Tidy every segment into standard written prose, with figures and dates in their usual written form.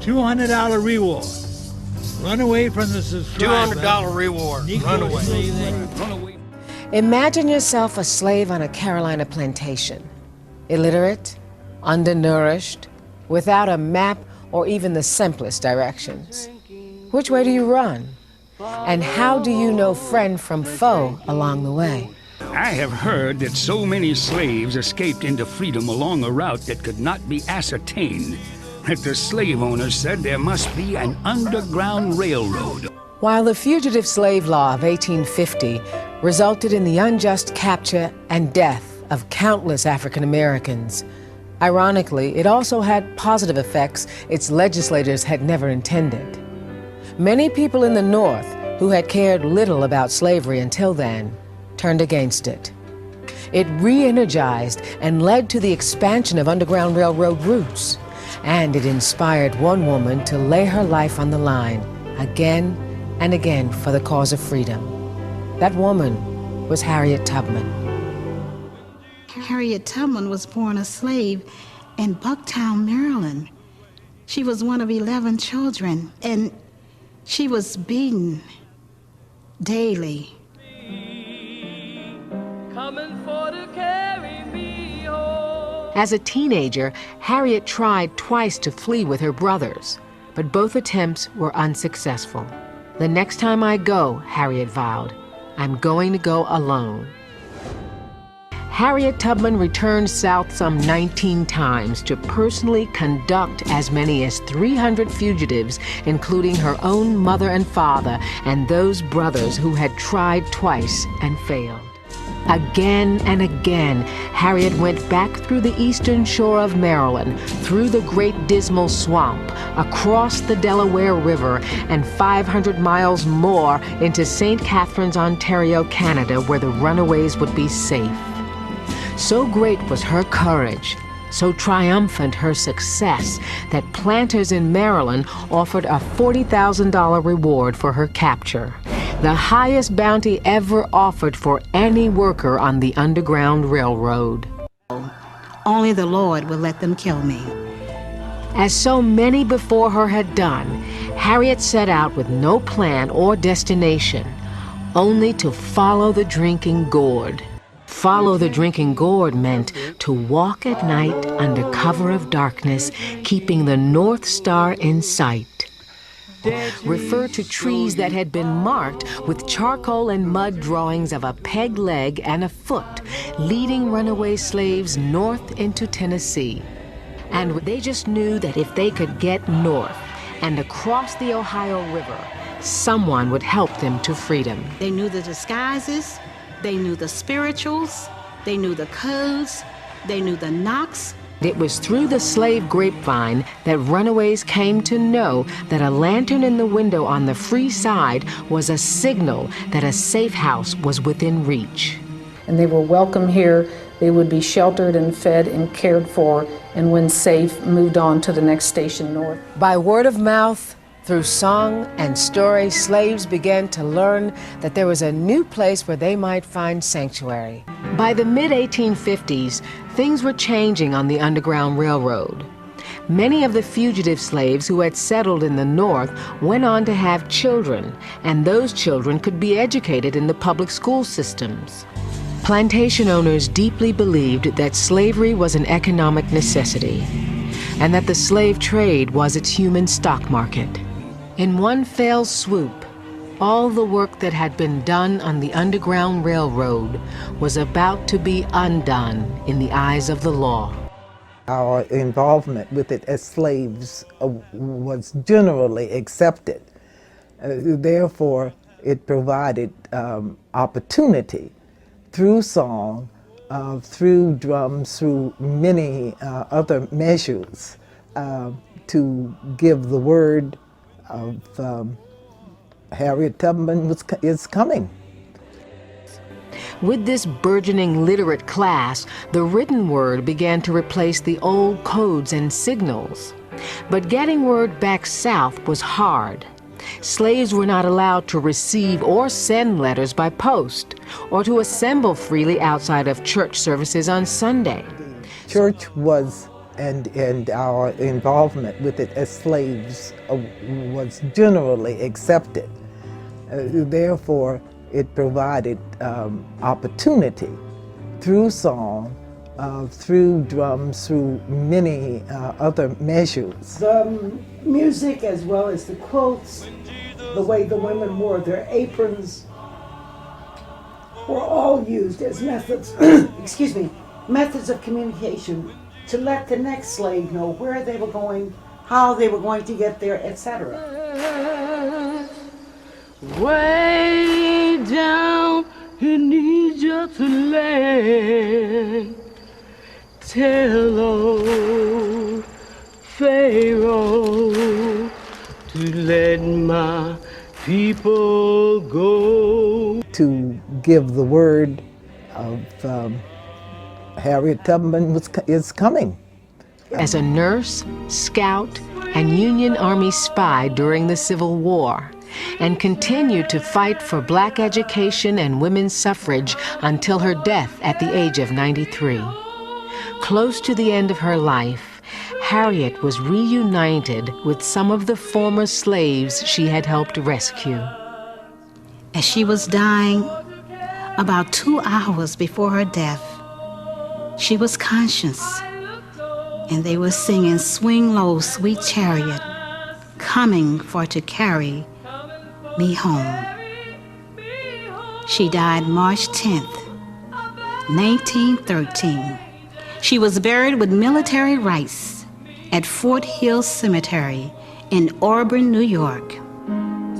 $200 reward. Run away from the subscriber. $200 reward. Run away. Imagine yourself a slave on a Carolina plantation. Illiterate, undernourished, without a map or even the simplest directions. Which way do you run? And how do you know friend from foe along the way? I have heard that so many slaves escaped into freedom along a route that could not be ascertained, that the slave owners said there must be an underground railroad. While the Fugitive Slave Law of 1850 resulted in the unjust capture and death of countless African Americans, ironically, it also had positive effects its legislators had never intended. Many people in the North, who had cared little about slavery until then, turned against it. It re-energized and led to the expansion of Underground Railroad routes. And it inspired one woman to lay her life on the line again and again for the cause of freedom. That woman was Harriet Tubman. Harriet Tubman was born a slave in Bucktown, Maryland. She was one of 11 children, and she was beaten daily. Coming for to carry me home. As a teenager, Harriet tried twice to flee with her brothers, but both attempts were unsuccessful. The next time I go, Harriet vowed, I'm going to go alone. Harriet Tubman returned south some 19 times to personally conduct as many as 300 fugitives, including her own mother and father and those brothers who had tried twice and failed. Again and again, Harriet went back through the eastern shore of Maryland, through the Great Dismal Swamp, across the Delaware River, and 500 miles more into St. Catharines, Ontario, Canada, where the runaways would be safe. So great was her courage, so triumphant her success, that planters in Maryland offered a $40,000 reward for her capture, the highest bounty ever offered for any worker on the Underground Railroad. Only the Lord would let them kill me. As so many before her had done, Harriet set out with no plan or destination, only to follow the drinking gourd. Follow the drinking gourd meant to walk at night under cover of darkness, keeping the North Star in sight. Refer to trees that had been marked with charcoal and mud drawings of a peg leg and a foot, leading runaway slaves north into Tennessee. And they just knew that if they could get north and across the Ohio River, someone would help them to freedom. They knew the disguises, they knew the spirituals, they knew the codes, they knew the knocks. It was through the slave grapevine that runaways came to know that a lantern in the window on the free side was a signal that a safe house was within reach. And they were welcome here. They would be sheltered and fed and cared for, and when safe, moved on to the next station north. By word of mouth, through song and story, slaves began to learn that there was a new place where they might find sanctuary. By the mid-1850s, things were changing on the Underground Railroad. Many of the fugitive slaves who had settled in the North went on to have children, and those children could be educated in the public school systems. Plantation owners deeply believed that slavery was an economic necessity, and that the slave trade was its human stock market. In one fell swoop, all the work that had been done on the Underground Railroad was about to be undone in the eyes of the law. Our involvement with it as slaves was generally accepted. Therefore, it provided opportunity through song, through drums, through many other measures to give the word of Harriet Tubman is coming. With this burgeoning literate class, the written word began to replace the old codes and signals. But getting word back south was hard. Slaves were not allowed to receive or send letters by post, or to assemble freely outside of church services on Sunday. Church was and our involvement with it as slaves was generally accepted. Therefore, it provided opportunity through song, through drums, through many other measures. The music, as well as the quilts, the way the women wore their aprons, were all used as methods, excuse me, methods of communication to let the next slave know where they were going, how they were going to get there, etc. Way down in Egypt's land, tell old Pharaoh to let my people go. To give the word of Harriet Tubman is coming. As a nurse, scout, and Union Army spy during the Civil War, and continued to fight for black education and women's suffrage until her death at the age of 93. Close to the end of her life, Harriet was reunited with some of the former slaves she had helped rescue. As she was dying, about 2 hours before her death, she was conscious, and they were singing "Swing Low, Sweet Chariot, coming for to carry me home." She died March 10th, 1913. She was buried with military rites at Fort Hill Cemetery in Auburn, New York.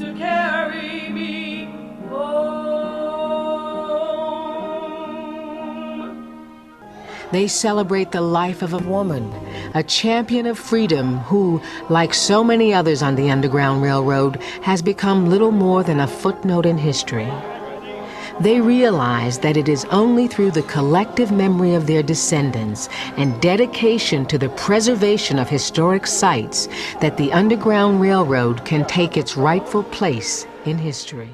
To carry me home. They celebrate the life of a woman, a champion of freedom who, like so many others on the Underground Railroad, has become little more than a footnote in history. They realize that it is only through the collective memory of their descendants and dedication to the preservation of historic sites that the Underground Railroad can take its rightful place in history.